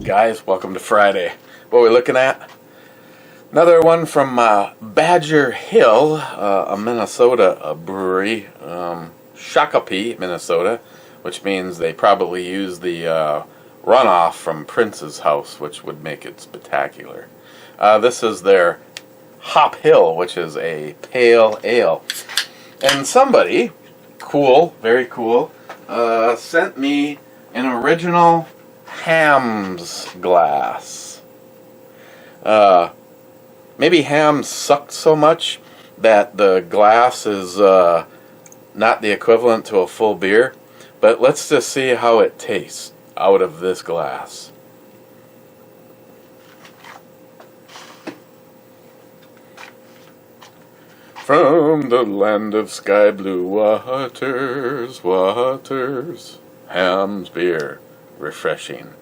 guys, welcome to Friday. What are we looking at? Another one from Badger Hill, a Minnesota brewery, Shakopee, Minnesota, which means they probably use the runoff from Prince's house, which would make it spectacular. This is their Hop Hill, which is a pale ale. And somebody, cool, very cool, sent me an original Hamm's glass. Maybe Hamm's sucked so much that the glass is not the equivalent to a full beer. But let's just see how it tastes out of this glass. From the land of sky blue waters, Hamm's beer, refreshing,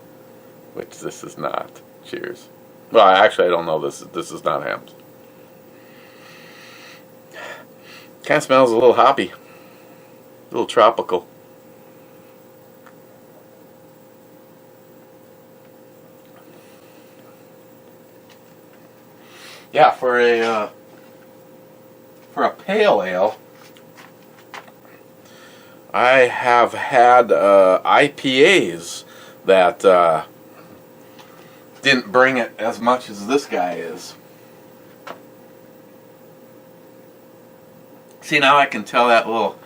which this is not. Cheers. Well, actually, I don't know. This is not Hamm's. Kind of smells a little hoppy, a little tropical. Yeah, for a pale ale, I have had IPAs that didn't bring it as much as this guy is. See, now I can tell that little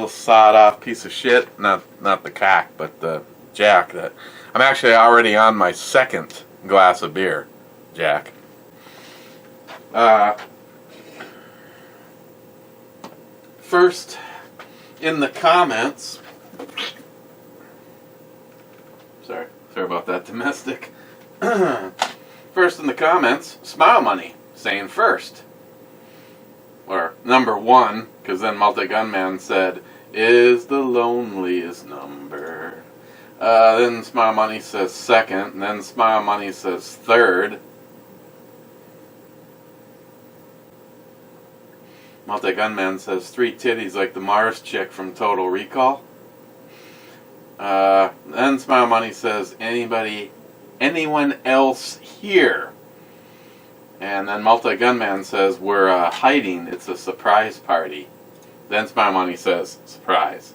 sawed-off piece of shit, not the cock, but the Jack, that I'm actually already on my second glass of beer, Jack. First, in the comments, sorry about that, domestic. First in the comments, Smile Money saying first, or number one, because then Multi-Gunman said is the loneliest number. Then Smile Money says second, and then Smile Money says third. Multi-Gunman says 3 titties like the Mars chick from Total Recall. Then Smile Money says anyone else here? And then Multi-Gunman says we're hiding, it's a surprise party. Then Smile Money says surprise.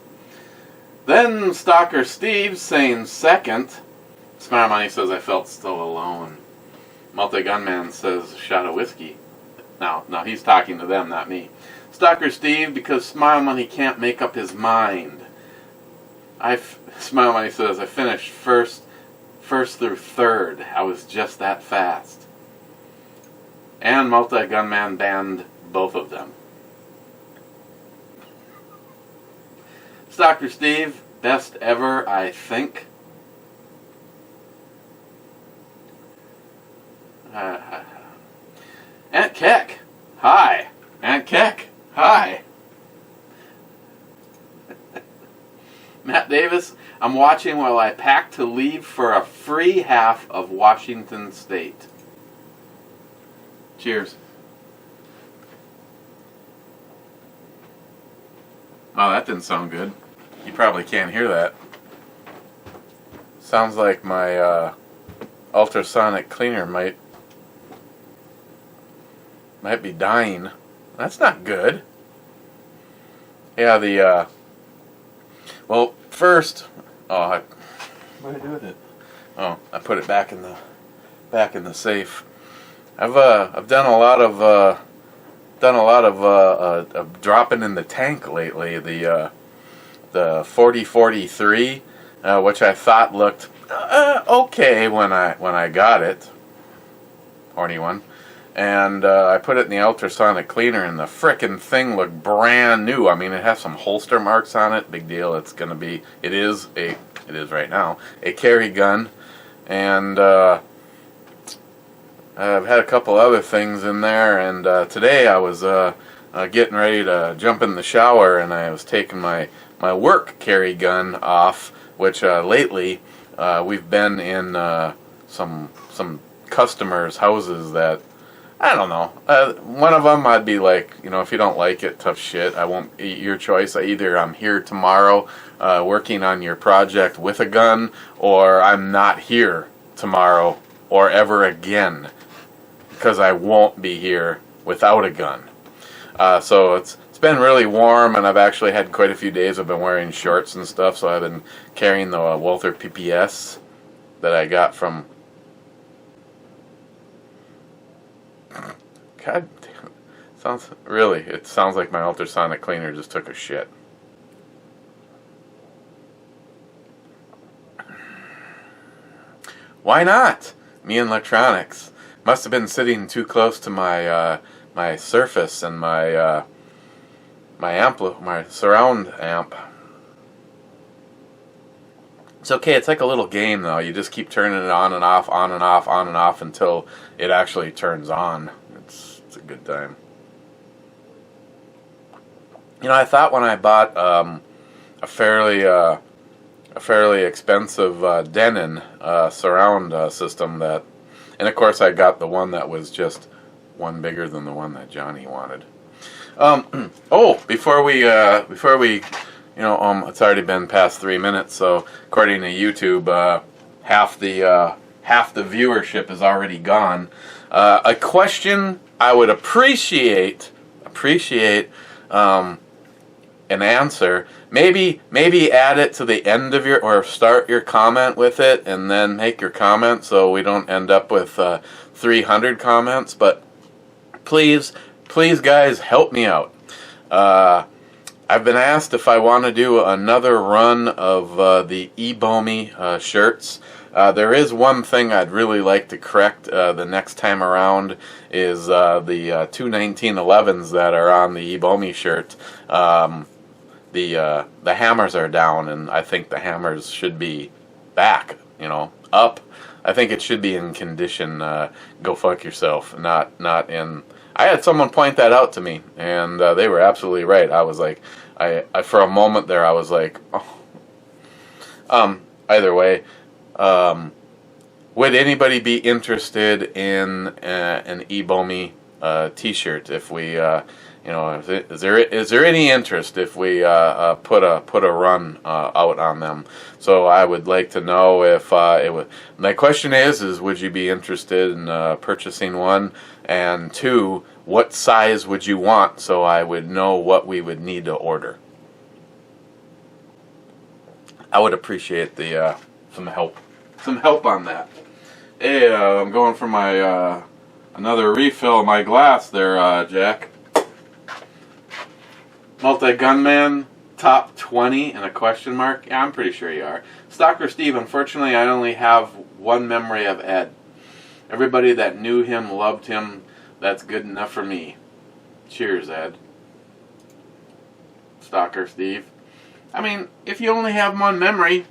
Then Stalker Steve saying second. Smile Money says I felt so alone. Multi-Gunman says a shot of whiskey. No, he's talking to them, not me. Stalker Steve, because Smile Money can't make up his mind. Smile Money says I finished first through third. I was just that fast. And Multi-Gunman banned both of them. Stalker Steve, best ever, I think. Aunt Keck, hi. Aunt Keck, hi. Matt Davis, I'm watching while I pack to leave for a free half of Washington State. Cheers. Oh, that didn't sound good. You probably can't hear that. Sounds like my ultrasonic cleaner might be dying. That's not good. Yeah, well, first, what did I do with it? Oh, I put it back in the safe. I've done a lot of dropping in the tank lately. The 4043, which I thought looked okay when I got it. Horny one. And I put it in the ultrasonic cleaner, and the frickin' thing looked brand new. I mean, it has some holster marks on it. Big deal. It is right now a carry gun, and I've had a couple other things in there. And today I was getting ready to jump in the shower, and I was taking my work carry gun off, which lately we've been in some customers' houses that. I don't know. One of them I'd be like, if you don't like it, tough shit. I won't eat your choice. Either I'm here tomorrow working on your project with a gun, or I'm not here tomorrow or ever again, because I won't be here without a gun. So it's been really warm, and I've actually had quite a few days I've been wearing shorts and stuff, so I've been carrying the Walther PPS that I got from... God damn it. It sounds like my ultrasonic cleaner just took a shit. Why not? Me and electronics. Must have been sitting too close to my my Surface and my my surround amp. It's okay. It's like a little game, though. You just keep turning it on and off, on and off, on and off until it actually turns on. It's a good time. You know, I thought when I bought a fairly expensive Denon surround system that, and of course I got the one that was just one bigger than the one that Johnny wanted. Oh, before we you know, it's already been past 3 minutes, so according to YouTube, half the viewership is already gone. A question I would appreciate an answer. Maybe add it to the end of your, or start your comment with it, and then make your comment so we don't end up with 300 comments. But please guys, help me out. I've been asked if I want to do another run of the ebomey shirts. There is one thing I'd really like to correct the next time around, is the 2 1911s that are on the ebomey shirt. The hammers are down, and I think the hammers should be back, you know, up. I think it should be in condition, go fuck yourself, not in... I had someone point that out to me, and they were absolutely right. I was like, I for a moment there, I was like, oh. Either way, would anybody be interested in an ebomey t-shirt? If we, you know, is there any interest if we put a run out on them? So I would like to know if it would. My question is would you be interested in purchasing one? And 2, what size would you want, so I would know what we would need to order? I would appreciate the some help on that. Hey, I'm going for my another refill of my glass there, Jack. Multi-gunman top 20 and a question mark? Yeah, I'm pretty sure you are. Stalker Steve, unfortunately I only have one memory of Ed. Everybody that knew him loved him. That's good enough for me. Cheers, Ed. Stalker Steve. I mean, if you only have one memory,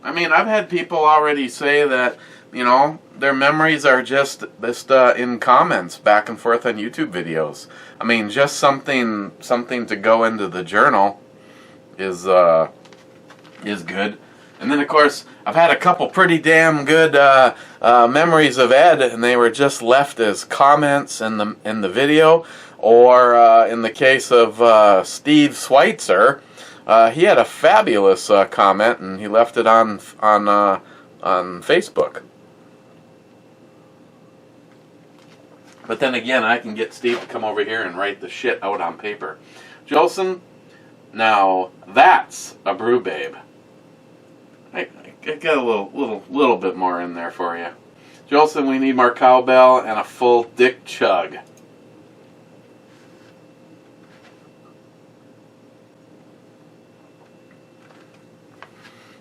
I mean, I've had people already say that, you know, their memories are just in comments back and forth on YouTube videos. I mean, just something to go into the journal is good. And then, of course, I've had a couple pretty damn good memories of Ed, and they were just left as comments in the video, or in the case of Steve Schweitzer, he had a fabulous comment, and he left it on Facebook. But then again, I can get Steve to come over here and write the shit out on paper. Jolson, now that's a brew babe. I got a little bit more in there for you. Jolson, we need more cowbell and a full dick chug.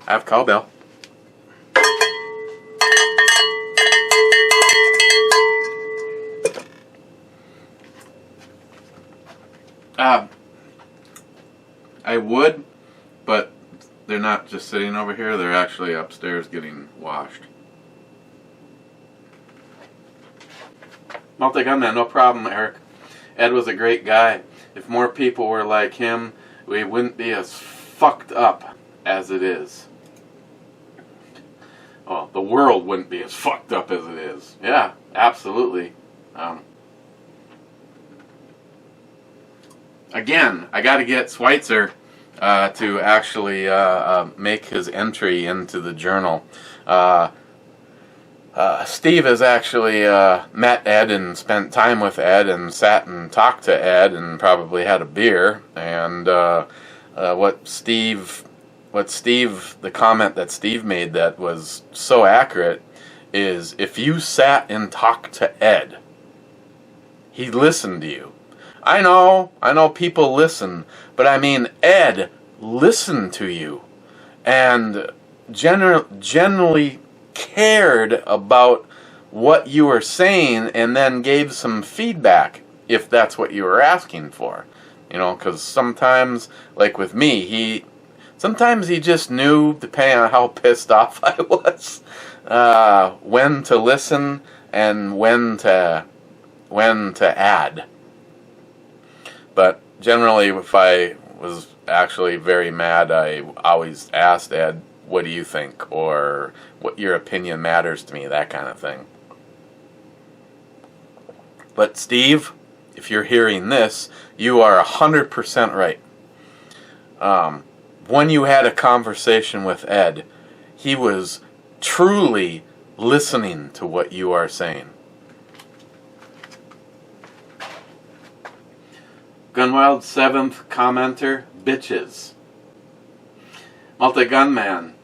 I have cowbell. I would, but they're not just sitting over here, they're actually upstairs getting washed. Multi-gunman, no problem, Eric. Ed was a great guy. If more people were like him, we wouldn't be as fucked up as it is. Well, the world wouldn't be as fucked up as it is. Yeah, absolutely. Again, I got to get Schweitzer to actually make his entry into the journal. Steve has actually met Ed and spent time with Ed and sat and talked to Ed and probably had a beer. And the comment that Steve made that was so accurate is, if you sat and talked to Ed, he listened to you. I know people listen, but I mean, Ed listened to you and generally cared about what you were saying and then gave some feedback if that's what you were asking for. You know, because sometimes, like with me, sometimes he just knew, depending on how pissed off I was, when to listen and when to add. But generally, if I was actually very mad, I always asked Ed, what do you think? Or what your opinion matters to me, that kind of thing. But Steve, if you're hearing this, you are 100% right. When you had a conversation with Ed, he was truly listening to what you are saying. Gunwild 7th commenter, bitches. Multi-gunman.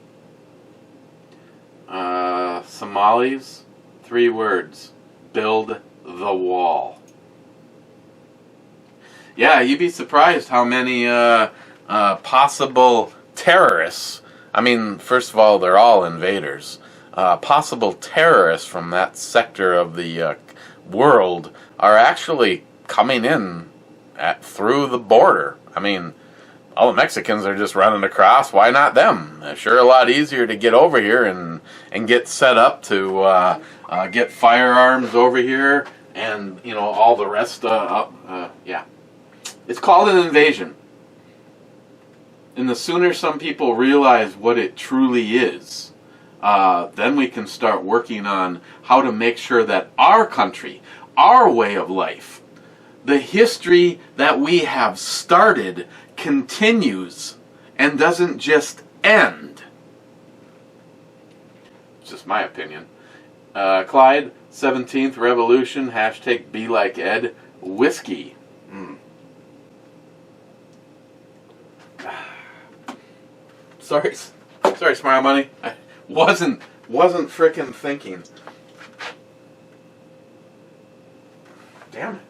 Somalis, 3 words. Build the wall. Yeah, you'd be surprised how many possible terrorists, I mean, first of all, they're all invaders. Possible terrorists from that sector of the world are actually coming in through the border. I mean, all the Mexicans are just running across. Why not them? It's sure a lot easier to get over here and get set up to get firearms over here and, you know, all the rest yeah. It's called an invasion. And the sooner some people realize what it truly is, then we can start working on how to make sure that our country, our way of life, the history that we have started continues and doesn't just end. It's just my opinion. Clyde, 17th Revolution, hashtag be like Ed, whiskey. Sorry, Smile Money. I wasn't frickin' thinking. Damn it.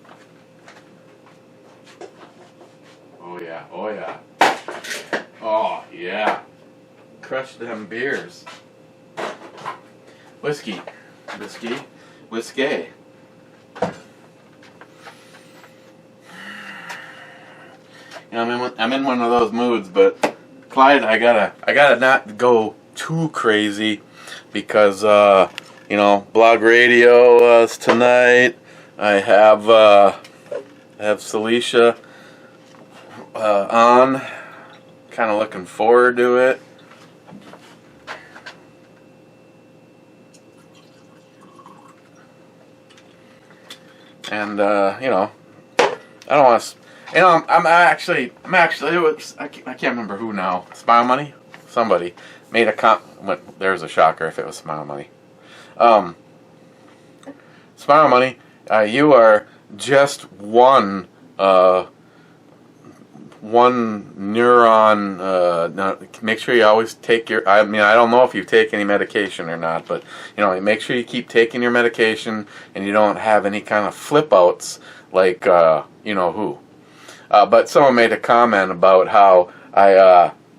Oh yeah. Oh yeah. Crush them beers. Whiskey. You know, I'm in one of those moods, but Clyde, I gotta not go too crazy because you know, blog radio is tonight. I have Celicia on. Kind of looking forward to it. And you know, I don't want to. You know, I'm actually. It was. I can't remember who now. Smile Money. Somebody made a there's a shocker if it was Smile Money. Smile Money. You are just one neuron. Make sure you always take your. I mean, I don't know if you take any medication or not, but you know, make sure you keep taking your medication and you don't have any kind of flip outs like you know who. But someone made a comment about how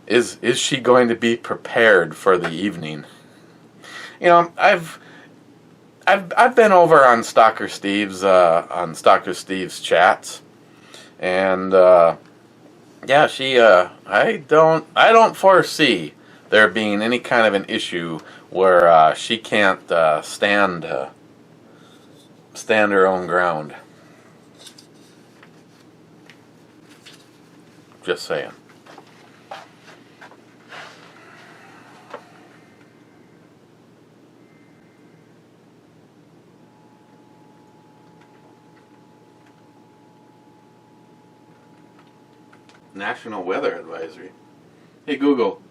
is she going to be prepared for the evening? You know, I've been over on Stalker Steve's chats, and yeah, she I don't foresee there being any kind of an issue where she can't stand her own ground. Just saying. National Weather Advisory. Hey Google,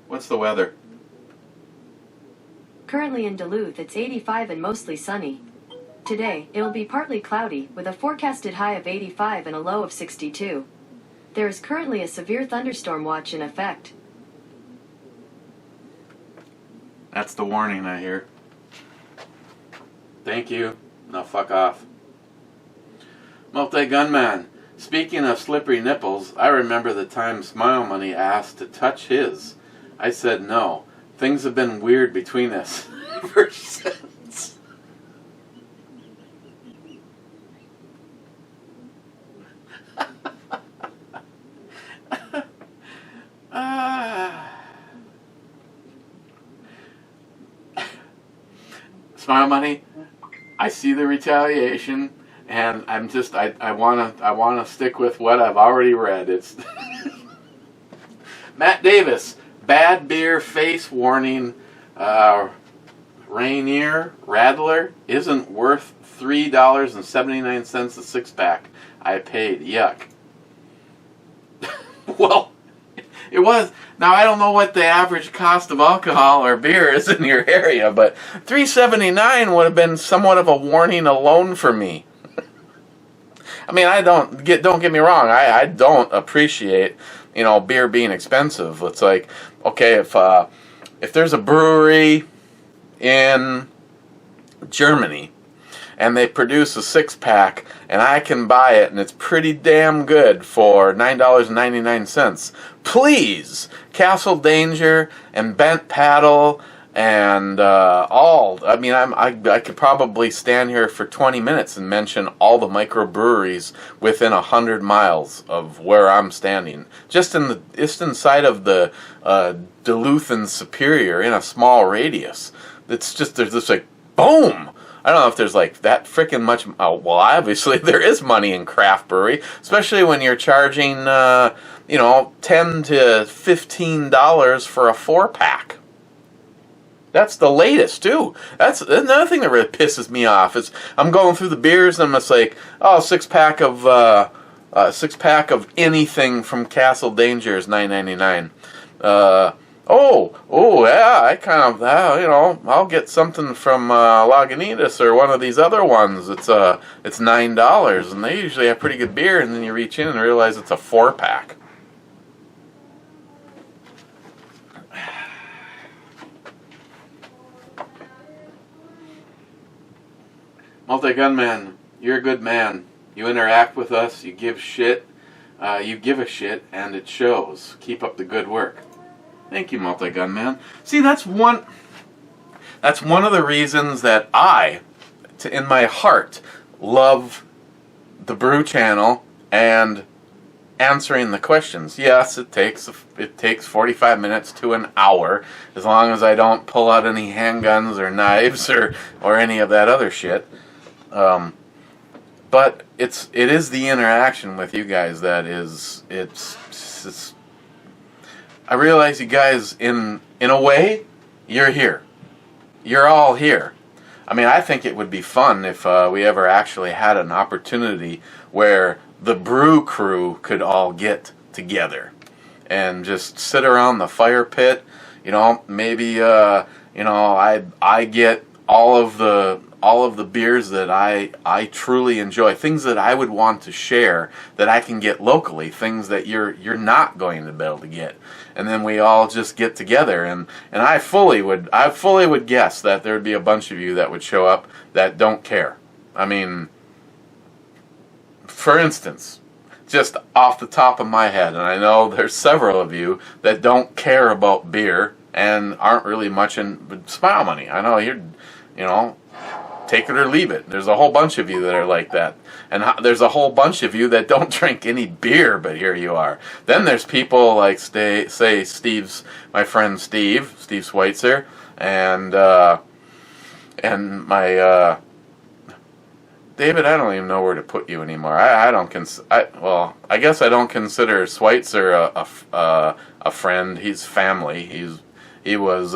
what's the weather? Currently in Duluth it's 85 and mostly sunny. Today, it'll be partly cloudy, with a forecasted high of 85 and a low of 62. There is currently a severe thunderstorm watch in effect. That's the warning I hear. Thank you. Now fuck off. Multi-Gunman. Speaking of slippery nipples, I remember the time Smile Money asked to touch his. I said no. Things have been weird between us ever since. Smile Money, I see the retaliation, and I wanna stick with what I've already read. It's Matt Davis, bad beer face warning. Rainier Radler isn't worth $3.79 a six-pack. I paid. Yuck. Well, it was. Now, I don't know what the average cost of alcohol or beer is in your area, but $3.79 would have been somewhat of a warning alone for me. I mean, don't get me wrong. I don't appreciate, beer being expensive. It's like, okay, if there's a brewery in Germany and they produce a six-pack and I can buy it and it's pretty damn good for $9.99, please, Castle Danger and Bent Paddle and I could probably stand here for 20 minutes and mention all the microbreweries within 100 miles of where I'm standing, just inside of the Duluth and Superior, in a small radius. It's just, there's this like boom. I don't know if there's like that freaking much. Well, obviously there is money in craft brewery, especially when you're charging $10 to $15 for a 4-pack. That's the latest too. That's another thing that really pisses me off. Is I'm going through the beers and I'm just like, oh, six pack of anything from Castle Danger is $9.99. Yeah, I kind of, I'll get something from Lagunitas or one of these other ones. It's $9, and they usually have pretty good beer. And then you reach in and realize it's a 4-pack. Multi-Gunman, you're a good man. You interact with us. You give shit. You give a shit, and it shows. Keep up the good work. Thank you, Multi-Gunman. See, that's one of the reasons that in my heart, love the Brew Channel and answering the questions. Yes, it takes 45 minutes to an hour, as long as I don't pull out any handguns or knives or any of that other shit. But it is the interaction with you guys that is it's I realize you guys, in a way, you're here. You're all here. I mean, I think it would be fun if we ever actually had an opportunity where the brew crew could all get together and just sit around the fire pit. Maybe I get all of the beers that I truly enjoy, things that I would want to share that I can get locally, things that you're not going to be able to get. And then we all just get together, and I fully would guess that there would be a bunch of you that would show up that don't care. I mean, for instance, just off the top of my head, and I know there's several of you that don't care about beer and aren't really much in Smile Money. I know take it or leave it. There's a whole bunch of you that are like that. And there's a whole bunch of you that don't drink any beer, but here you are. Then there's people like, say, my friend Steve Schweitzer, and my, David, I don't even know where to put you anymore. I guess I don't consider Schweitzer a friend. He's family. He was,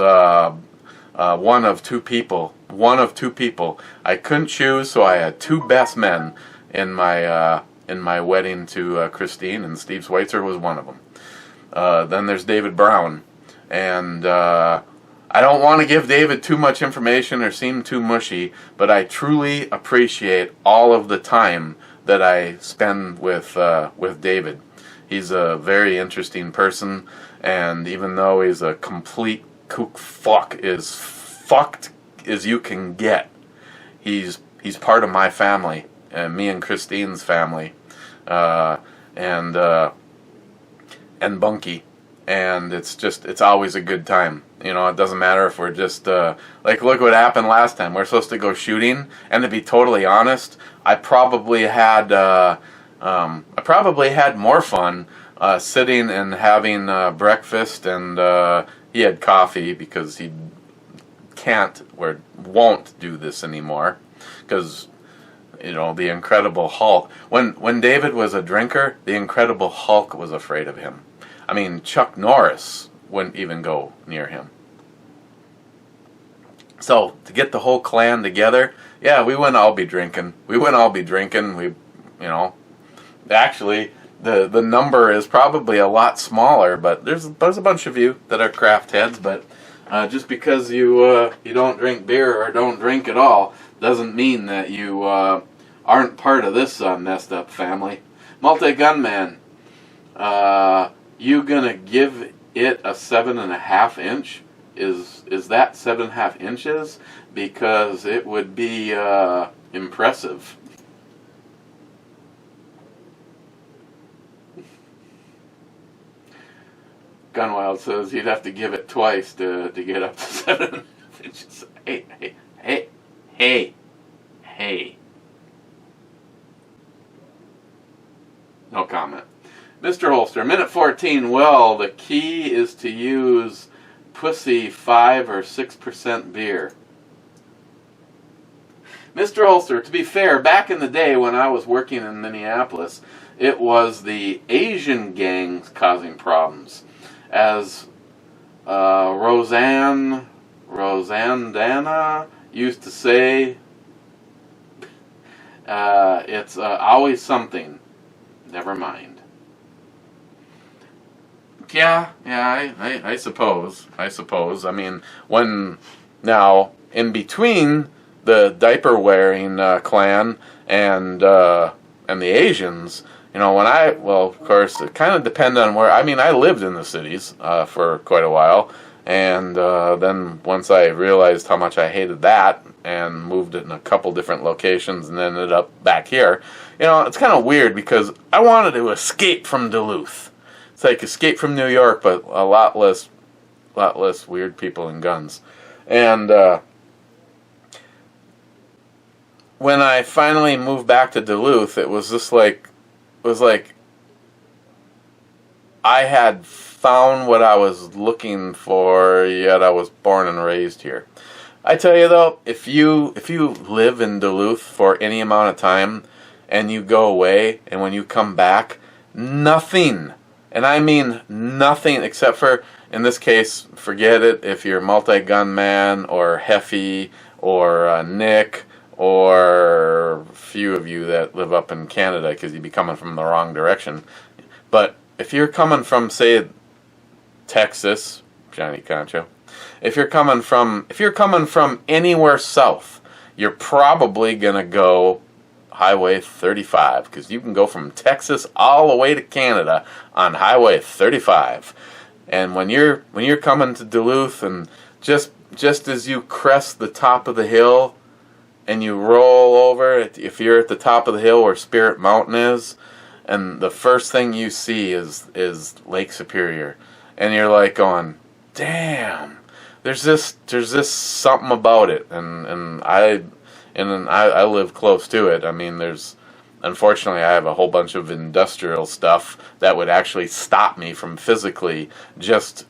one of two people. I couldn't choose, so I had two best men in my wedding to Christine, and Steve Schweitzer was one of them. Then there's David Brown, and I I don't want to give David too much information or seem too mushy, but I truly appreciate all of the time that I spend with David. He's a very interesting person, and even though he's a complete kook fuck, as fucked as you can get, he's part of my family, and me and Christine's family, and Bunky, and it's always a good time. You know, it doesn't matter if we're just like, look what happened last time. We're supposed to go shooting, and to be totally honest, I probably had more fun sitting and having breakfast, and he had coffee because he can't or won't do this anymore because, you know, the Incredible Hulk. When David was a drinker, the Incredible Hulk was afraid of him. I mean, Chuck Norris wouldn't even go near him. So to get the whole clan together, yeah, we wouldn't all be drinking. We, you know, actually the number is probably a lot smaller, but there's a bunch of you that are craft heads. But just because you don't drink beer or don't drink at all doesn't mean that you aren't part of this messed up family. Multi-Gunman, you gonna give it a 7.5 inch? Is that 7.5 inches? Because it would be impressive. Gunwild says you'd have to give it twice to get up to 7.5 inches. Hey. No comment. Mr. Holster, minute 14. Well, the key is to use pussy 5 or 6% beer. Mr. Holster, to be fair, back in the day when I was working in Minneapolis, it was the Asian gangs causing problems. As Roseanne Dana used to say, it's always something. Never mind. Yeah, I suppose. I mean, when now in between the diaper wearing clan and the Asians, you know, of course, it kind of depended on where. I mean, I lived in the cities for quite a while, and then once I realized how much I hated that and moved it in a couple different locations and ended up back here, you know, it's kind of weird because I wanted to escape from Duluth. It's like Escape from New York, but a lot less weird people and guns. And when I finally moved back to Duluth, it was just like, I had found what I was looking for, yet I was born and raised here. I tell you though, if you live in Duluth for any amount of time and you go away, and when you come back, nothing. And I mean nothing except for, in this case, forget it if you're Multi-Gunman or Heffy or Nick or a few of you that live up in Canada because you'd be coming from the wrong direction. But if you're coming from, say, Texas, Johnny Concho, if you're coming from anywhere south, you're probably going to go Highway 35, because you can go from Texas all the way to Canada on Highway 35. And when you're coming to Duluth, and just as you crest the top of the hill and you roll over, if you're at the top of the hill where Spirit Mountain is, and the first thing you see is Lake Superior, and you're like going, damn, there's this something about it, and I live close to it. I mean, unfortunately, I have a whole bunch of industrial stuff that would actually stop me from physically just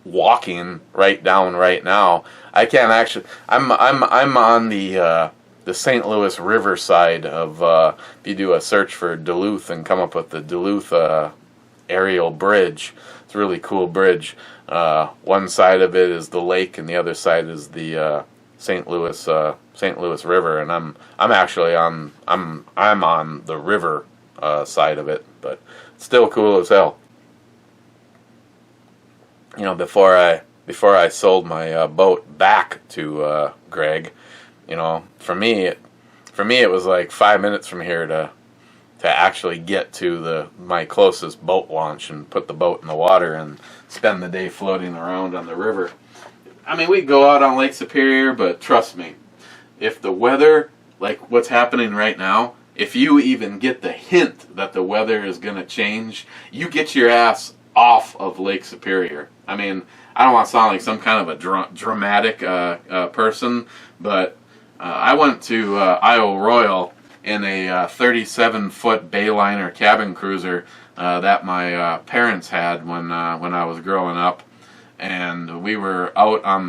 walking right down right now. I can't actually. I'm on the St. Louis River side of. If you do a search for Duluth and come up with the Duluth aerial bridge, it's a really cool bridge. One side of it is the lake, and the other side is the St. Louis River, and I'm actually on the river side of it, but it's still cool as hell. You know, before before I sold my boat back to Greg. You know, for me it was like 5 minutes from here to actually get to my closest boat launch and put the boat in the water and spend the day floating around on the river. I mean, we go out on Lake Superior, but trust me, if the weather, like what's happening right now, if you even get the hint that the weather is going to change, you get your ass off of Lake Superior. I mean, I don't want to sound like some kind of a dramatic person, but I went to Isle Royal in a 37-foot Bayliner cabin cruiser that my parents had when I was growing up, and we were out on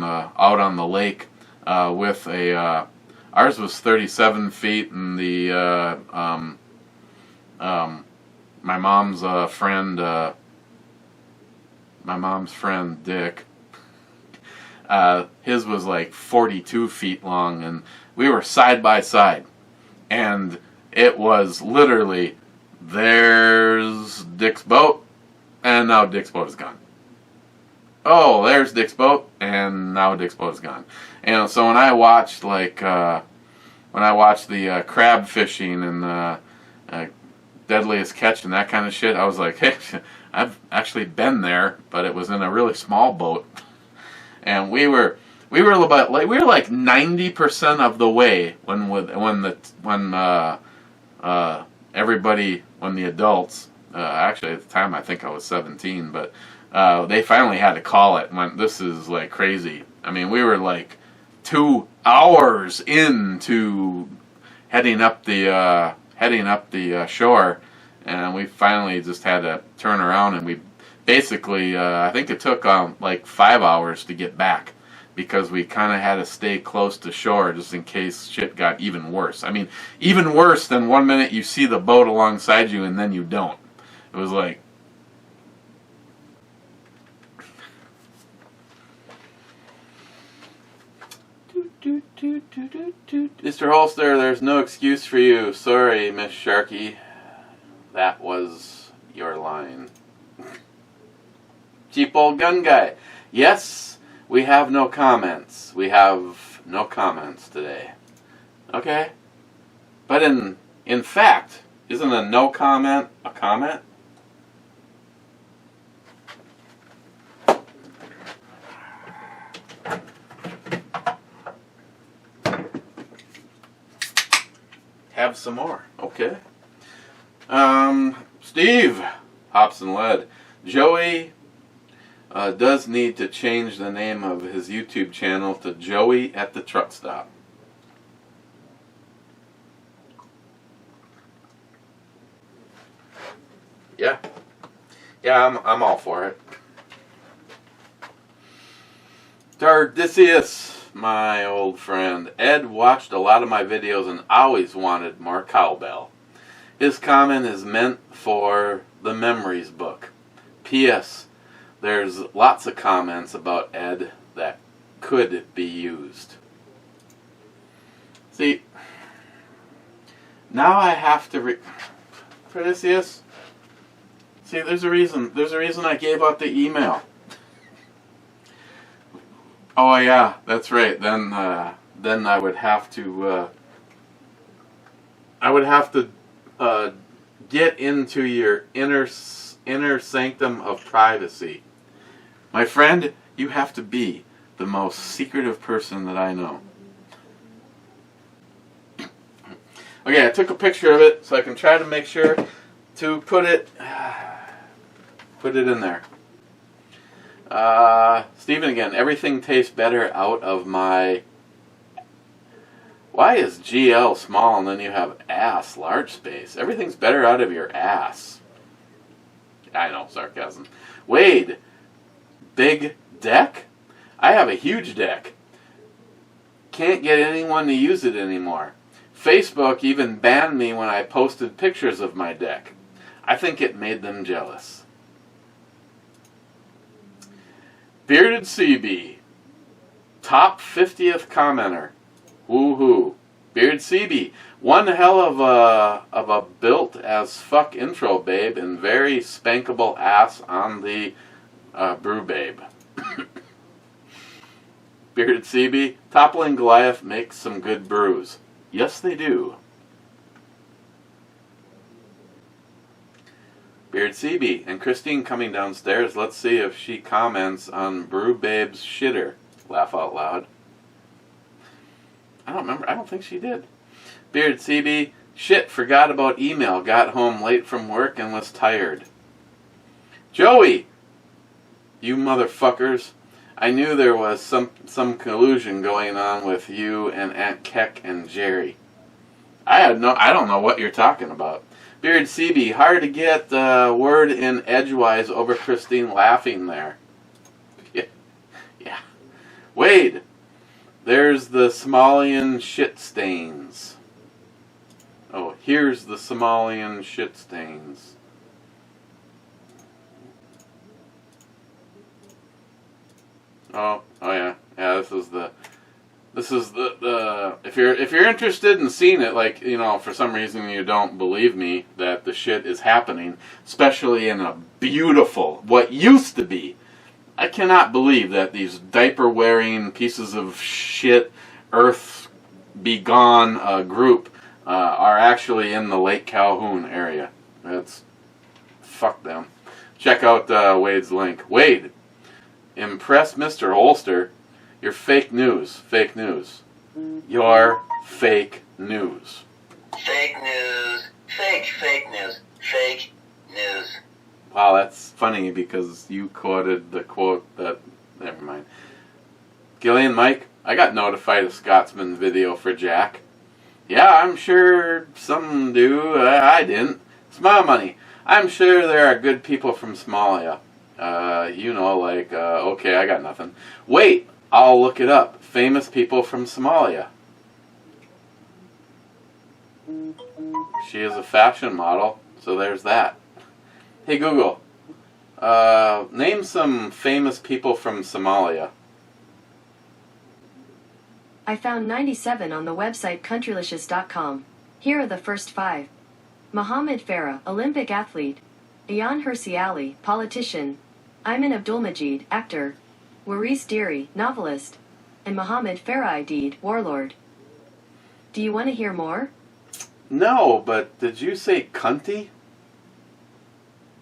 the lake with a ours was 37 feet, and the my mom's friend Dick, his was like 42 feet long, and we were side by side. And it was literally, there's Dick's boat, and now Dick's boat is gone. Oh, there's Dick's boat, and now Dick's boat is gone. And so when I watched the crab fishing and deadliest catch and that kind of shit, I was like, hey, I've actually been there, but it was in a really small boat, and we were about like 90% of the way when the adults, actually at the time I think I was 17, but they finally had to call it. When this is like crazy. I mean, we were like 2 hours into heading up the shore, and we finally just had to turn around, and we basically I think it took like 5 hours to get back, because we kind of had to stay close to shore just in case shit got even worse. I mean, even worse than 1 minute you see the boat alongside you and then you don't. It was like, Mr. Holster, there's no excuse for you. Sorry, Miss Sharky. That was your line. Cheap old gun guy. Yes. We have no comments. We have no comments today. Okay? But in fact, isn't a no comment a comment? Have some more. Okay. Steve, Hops and Lead. Joey does need to change the name of his YouTube channel to Joey at the Truck Stop. Yeah. Yeah, I'm all for it. Tardisius, my old friend. Ed watched a lot of my videos and always wanted more cowbell. His comment is meant for the memories book. P.S. There's lots of comments about Ed that could be used. See, now I have to Tardisius. See, there's a reason I gave out the email. Oh yeah, that's right. Then I would have to get into your inner sanctum of privacy. My friend, you have to be the most secretive person that I know. Okay, I took a picture of it so I can try to make sure to put it in there. Steven again, everything tastes better out of my... Why is GL small and then you have ass large space? Everything's better out of your ass. I know, sarcasm. Wade, big deck? I have a huge deck. Can't get anyone to use it anymore. Facebook even banned me when I posted pictures of my deck. I think it made them jealous. Bearded CB, top 50th commenter. Woohoo. Beard CB, one hell of a built as fuck intro, babe, and very spankable ass on the brew babe. Bearded CB, Toppling Goliath makes some good brews. Yes, they do. Bearded CB, and Christine coming downstairs. Let's see if she comments on Brew Babe's shitter. Laugh out loud. I don't remember. I don't think she did. Bearded CB, shit, forgot about email. Got home late from work and was tired. Joey, you motherfuckers. I knew there was some collusion going on with you and Aunt Keck and Jerry. I don't know what you're talking about. Bearded CB, hard to get word in edgewise over Christine laughing there. Yeah. Wade, there's the Somalian shit stains. Oh, here's the Somalian shit stains. Oh yeah. This is the if you're interested in seeing it, like, you know, for some reason you don't believe me that the shit is happening, especially in a beautiful, what used to be. I cannot believe that these diaper wearing pieces of shit, earth be gone group are actually in the Lake Calhoun area. That's, fuck them. Check out Wade's link. Wade, impress Mr. Holster. You're fake news. Fake news. You're fake news. Fake news. Fake news. Fake news. Wow, that's funny because you quoted the quote that... Never mind. Gillian, Mike, I got notified of Scotsman's video for Jack. Yeah, I'm sure some do. I didn't. Smile money. I'm sure there are good people from Somalia. You know, like, okay, I got nothing. Wait, I'll look it up. Famous people from Somalia. She is a fashion model, so there's that. Hey Google, name some famous people from Somalia. I found 97 on the website countrylicious.com. Here are the first 5. Mohammed Farah, Olympic athlete. Ian Hirsi Ali, politician. Ayman Abdulmajid, actor. Waris Diri, novelist. And Mohammed Farah Aidid, warlord. Do you want to hear more? No, but did you say cunty?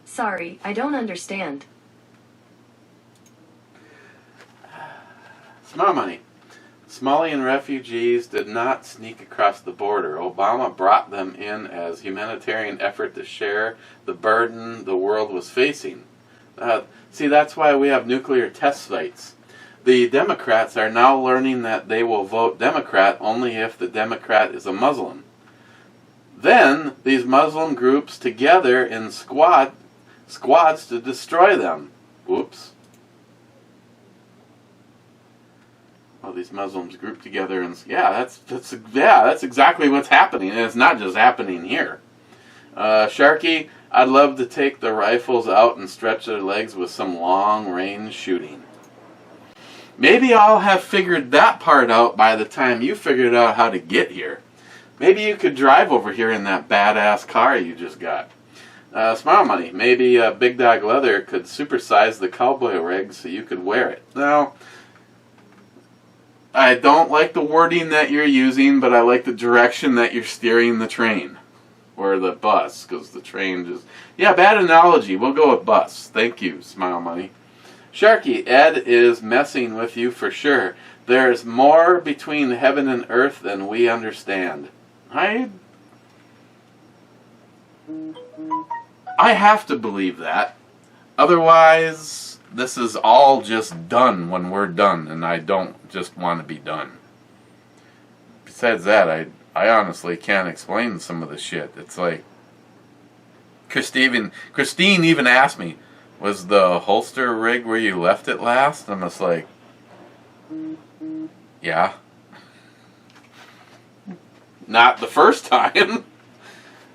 Sorry, I don't understand. Smart money. Somalian refugees did not sneak across the border. Obama brought them in as humanitarian effort to share the burden the world was facing. See, that's why we have nuclear test sites. The Democrats are now learning that they will vote Democrat only if the Democrat is a Muslim. Then, these Muslim groups together in squads to destroy them. Whoops. Well, these Muslims group together and that's exactly what's happening, and it's not just happening here. Sharky, I'd love to take the rifles out and stretch their legs with some long-range shooting. Maybe I'll have figured that part out by the time you figured out how to get here. Maybe you could drive over here in that badass car you just got. Smile money. Maybe Big Dog Leather could supersize the cowboy rig so you could wear it. Now, I don't like the wording that you're using, but I like the direction that you're steering the train. Or the bus, because the train just... Yeah, bad analogy. We'll go with bus. Thank you, Smile Money. Sharky, Ed is messing with you for sure. There's more between heaven and earth than we understand. I have to believe that. Otherwise, this is all just done when we're done, and I don't just want to be done. Besides that, I honestly can't explain some of the shit. It's like, Christine even asked me, was the holster rig where you left it last? I'm just like, yeah. Not the first time.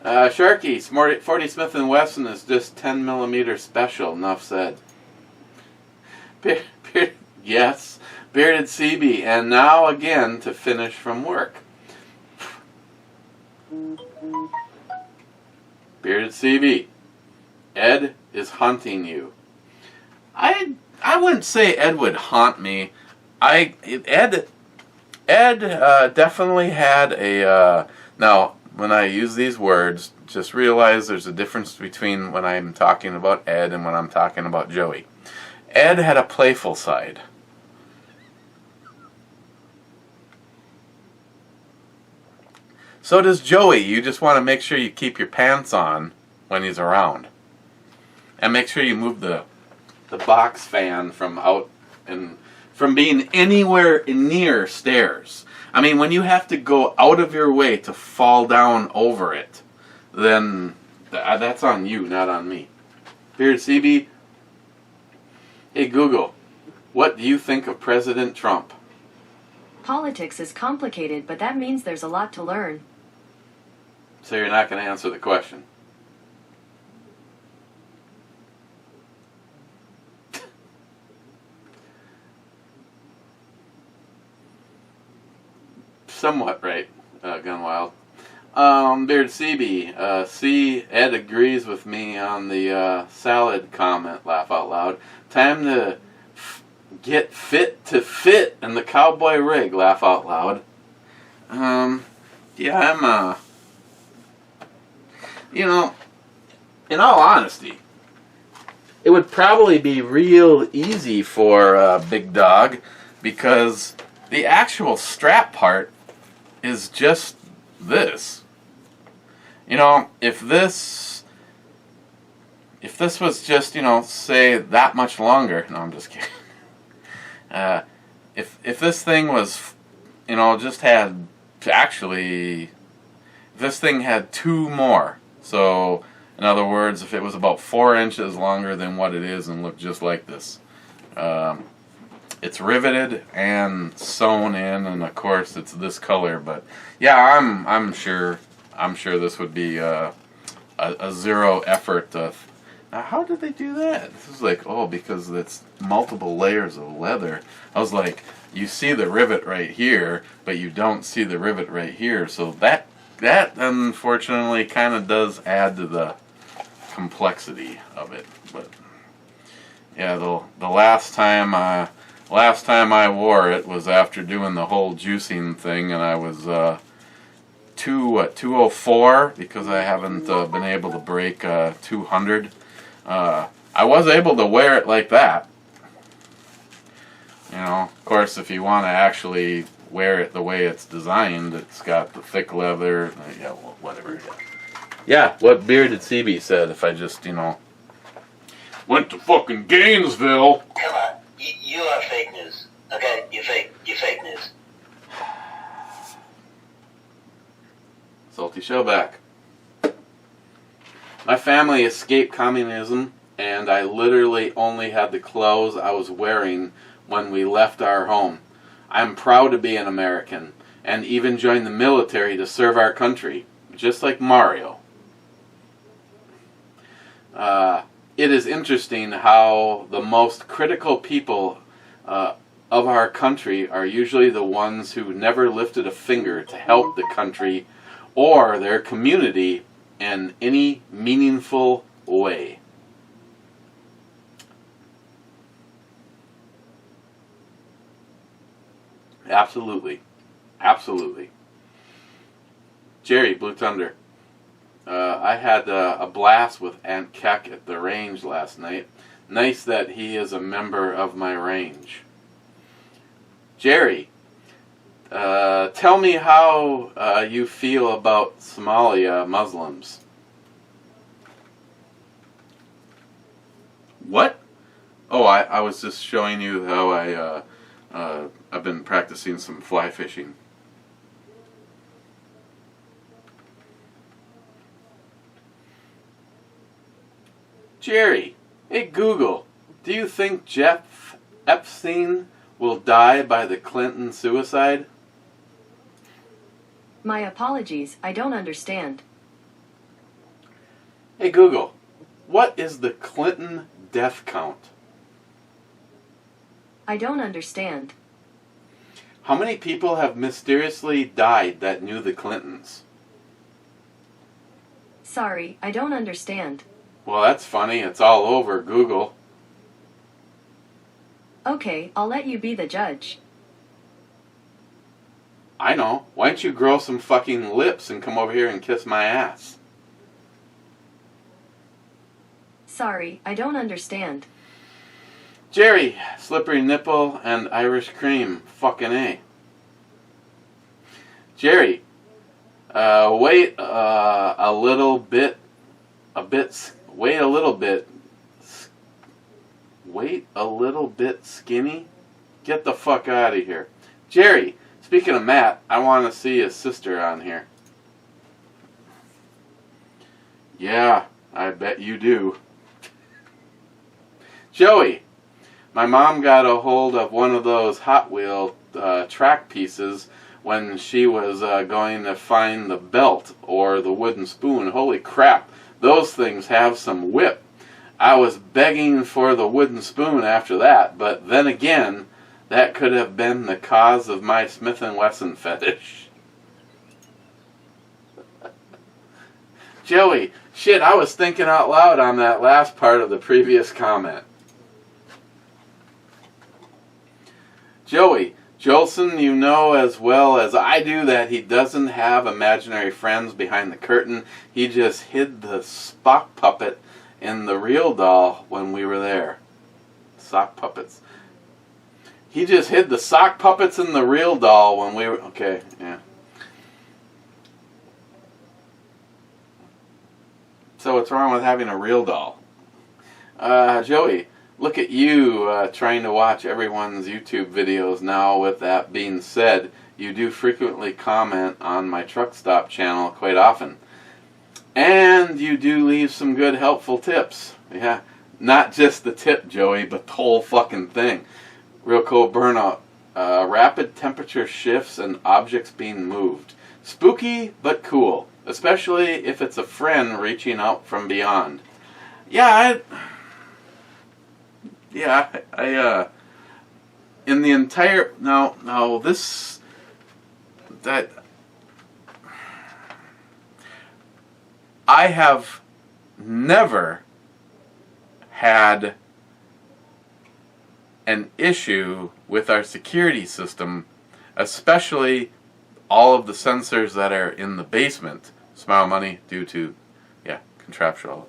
Sharky, 40 Smith & Wesson is just 10mm special, enough said. Yes, Bearded CB, and now again to finish from work. Bearded CB, Ed is hunting you. I wouldn't say Ed would haunt me. Ed definitely had a. Now, when I use these words, just realize there's a difference between when I'm talking about Ed and when I'm talking about Joey. Ed had a playful side. So does Joey. You just want to make sure you keep your pants on when he's around. And make sure you move the box fan from out and from being anywhere near stairs. I mean, when you have to go out of your way to fall down over it, then that's on you, not on me. Beard CB, hey Google, what do you think of President Trump? Politics is complicated, but that means there's a lot to learn. So you're not going to answer the question. Somewhat right, Gunwild. Beard CB, C. Ed agrees with me on the salad comment, laugh out loud. Time to get fit to fit in the cowboy rig, laugh out loud. Yeah, I'm, you know, in all honesty, it would probably be real easy for Big Dog because the actual strap part is just this. You know, if this was just, you know, say that much longer. No, I'm just kidding. If this thing was, you know, just had actually, if this thing had two more. So, in other words, if it was about 4 inches longer than what it is and looked just like this. It's riveted and sewn in, and of course it's this color. But yeah, I'm sure this would be a zero effort. Now, how did they do that? This is like, oh, because it's multiple layers of leather. I was like, you see the rivet right here, but you don't see the rivet right here. So that unfortunately kind of does add to the complexity of it. But yeah, the last time I wore it was after doing the whole juicing thing, and I was 204 because I haven't been able to break 200. I was able to wear it like that. You know, of course, if you want to actually wear it the way it's designed, it's got the thick leather. Yeah, whatever. Yeah, what Bearded CB said. If I just, you know, went to fucking Gainesville. Come on, you are fake news. Okay, you're fake news. Salty Shellback. My family escaped communism, and I literally only had the clothes I was wearing when we left our home. I'm proud to be an American, and even joined the military to serve our country, just like Mario. It is interesting how the most critical people of our country are usually the ones who never lifted a finger to help the country or their community in any meaningful way. Absolutely. Absolutely. Jerry, Blue Thunder. I had a blast with Aunt Keck at the range last night. Nice that he is a member of my range. Jerry, tell me how you feel about Somalia Muslims. What? Oh, I was just showing you how I've been practicing some fly fishing. Jerry, hey Google, do you think Jeff Epstein will die by the Clinton suicide? My apologies, I don't understand. Hey Google, what is the Clinton death count? I don't understand. How many people have mysteriously died that knew the Clintons? Sorry, I don't understand. Well, that's funny. It's all over Google. Okay, I'll let you be the judge. I know. Why don't you grow some fucking lips and come over here and kiss my ass? Sorry, I don't understand. Jerry, slippery nipple and Irish cream. Fucking A. Jerry, wait a little bit. Wait a little bit. Wait a little bit skinny? Get the fuck out of here. Jerry, speaking of Matt, I want to see his sister on here. Yeah, I bet you do. Joey, my mom got a hold of one of those Hot Wheel track pieces when she was going to find the belt or the wooden spoon. Holy crap, those things have some whip. I was begging for the wooden spoon after that, but then again, that could have been the cause of my Smith & Wesson fetish. Joey, shit, I was thinking out loud on that last part of the previous comment. Joey, Jolson, you know as well as I do that he doesn't have imaginary friends behind the curtain. He just hid the Spock puppet in the real doll when we were there. Sock puppets. He just hid the sock puppets in the real doll when we were... Okay, yeah. So what's wrong with having a real doll? Joey, look at you trying to watch everyone's YouTube videos now. With that being said, you do frequently comment on my truck stop channel quite often. And you do leave some good helpful tips. Yeah, not just the tip, Joey, but the whole fucking thing. Real cool burnout. Rapid temperature shifts and objects being moved. Spooky, but cool. Especially if it's a friend reaching out from beyond. Yeah, I in the entire, I have never had an issue with our security system, especially all of the sensors that are in the basement. Smile money due to, contraptual.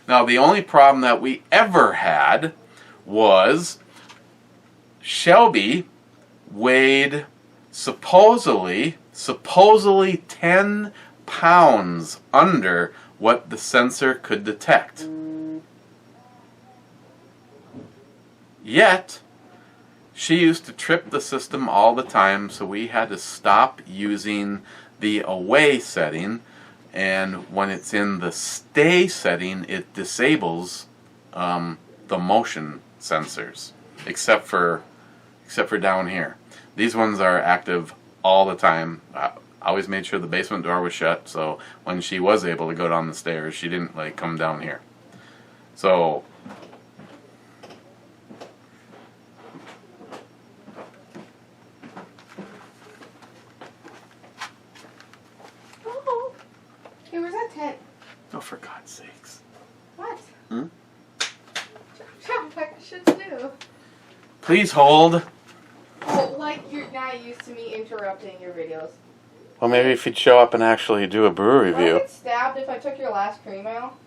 Now, the only problem that we ever had was Shelby weighed supposedly 10 pounds under what the sensor could detect. Yet, she used to trip the system all the time, so we had to stop using the away setting, and when it's in the stay setting, it disables the motion sensors, except for down here. These ones are active all the time. I always made sure the basement door was shut, so when she was able to go down the stairs, she didn't come down here. So Hey, where's that tent? oh, for God's sakes. What? Hmm? Like I should do. Please hold. Well, like you're not used to me interrupting your videos. Well, maybe if you'd show up and actually do a brew Will I review. get stabbed if I took your last cream out?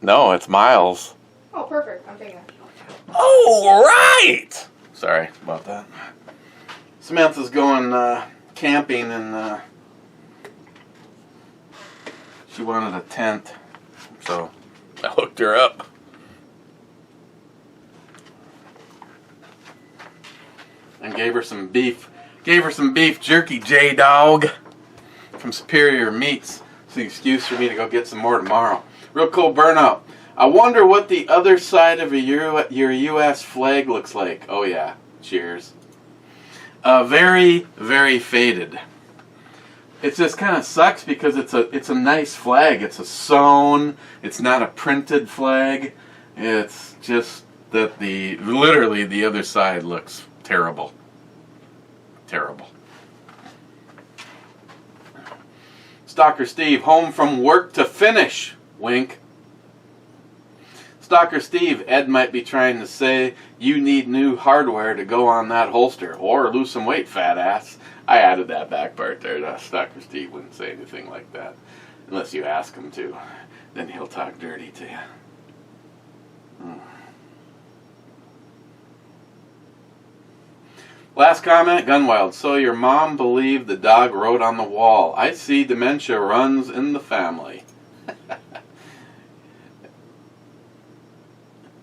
No, it's Miles. Oh, perfect. I'm taking that. Oh, right! Sorry about that. Samantha's going camping and she wanted a tent, so I hooked her up. And gave her some beef jerky, J-Dog, from Superior Meats. It's an excuse for me to go get some more tomorrow. Real cool burnout. I wonder what the other side of your U.S. flag looks like. Oh yeah, cheers. Very, very faded. It just kind of sucks because it's a nice flag. It's a sewn. It's not a printed flag. It's just that literally the other side looks terrible. Terrible. Stalker Steve, home from work to finish. Wink. Stalker Steve, Ed might be trying to say you need new hardware to go on that holster or lose some weight, fat ass. I added that back part there. Stalker Steve wouldn't say anything like that unless you ask him to. Then he'll talk dirty to you. Last comment, Gunwild. So your mom believed the dog wrote on the wall. I see dementia runs in the family.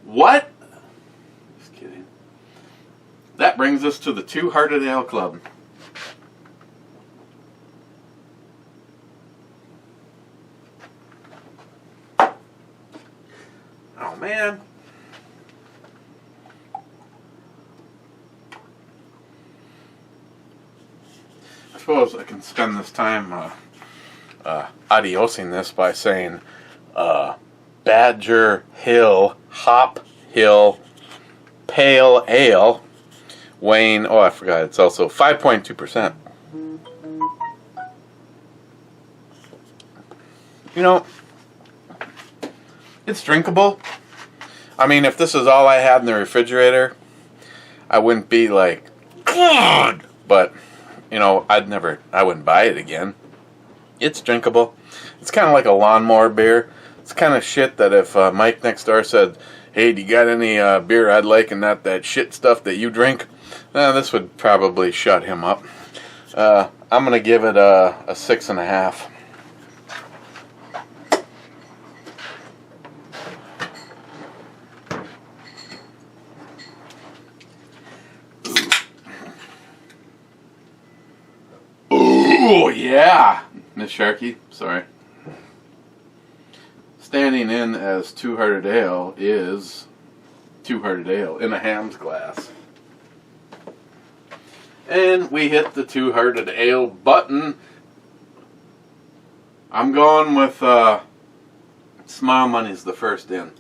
What? Just kidding. That brings us to the Two-Hearted Ale Club. Oh, man. I suppose I can spend this time adiosing this by saying Badger Hill Hop Hill Pale Ale weighing, oh I forgot, it's also 5.2%. You know, it's drinkable. I mean, if this is all I had in the refrigerator, I wouldn't be like, God! But, you know, I wouldn't buy it again. It's drinkable. It's kind of like a lawnmower beer. It's kind of shit that if Mike next door said, hey, do you got any beer I'd like and not that shit stuff that you drink? This would probably shut him up. I'm going to give it a 6.5. Oh, yeah! Miss Sharkey, sorry. Standing in as Two-Hearted Ale is Two-Hearted Ale in a Ham's glass. And we hit the Two-Hearted Ale button. I'm going with Smile Money's the first in.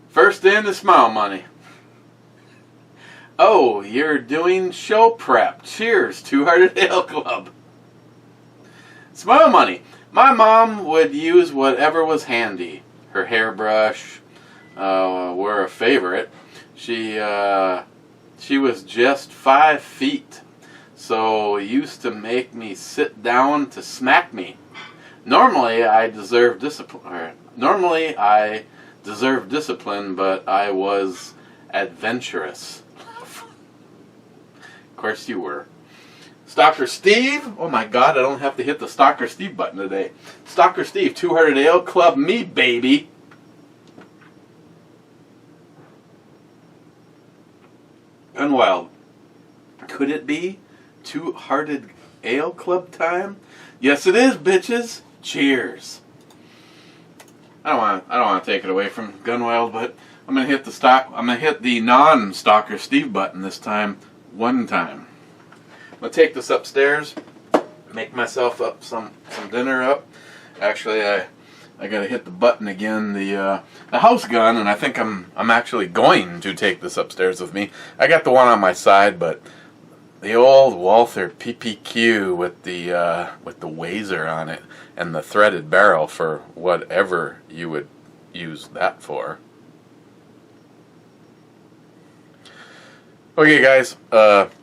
First in is Smile Money. Oh, you're doing show prep. Cheers, Two-Hearted Ale Club. Smile Money. My mom would use whatever was handy. Her hairbrush were a favorite. She was just 5 feet, so used to make me sit down to smack me. Normally I deserve discipline, but I was adventurous. Of course you were. Stalker Steve. Oh my God, I don't have to hit the Stalker Steve button today. Stalker Steve, Two-Hearted Ale Club, me baby. Unwild. Could it be Two-Hearted Ale Club time? Yes, it is, bitches. Cheers. I don't want to take it away from Gunwild, but I'm gonna hit the non-Stalker Steve button this time. One time. I'm gonna take this upstairs, make myself up some dinner up. Actually, I gotta hit the button again, the house gun, and I think I'm actually going to take this upstairs with me. I got the one on my side, but the old Walther PPQ with the Wazer on it and the threaded barrel for whatever you would use that for. Okay, guys.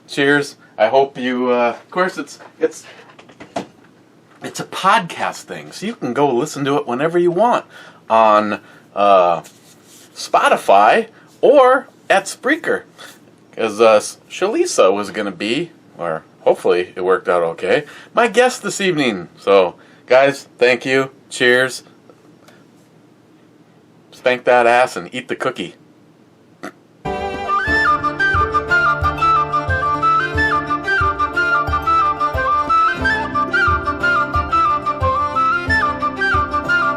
Cheers. I hope you. Of course, it's a podcast thing, so you can go listen to it whenever you want on Spotify or at Spreaker. Because Shalisa was going to be, or hopefully it worked out okay, my guest this evening. So, guys, thank you. Cheers. Spank that ass and eat the cookie.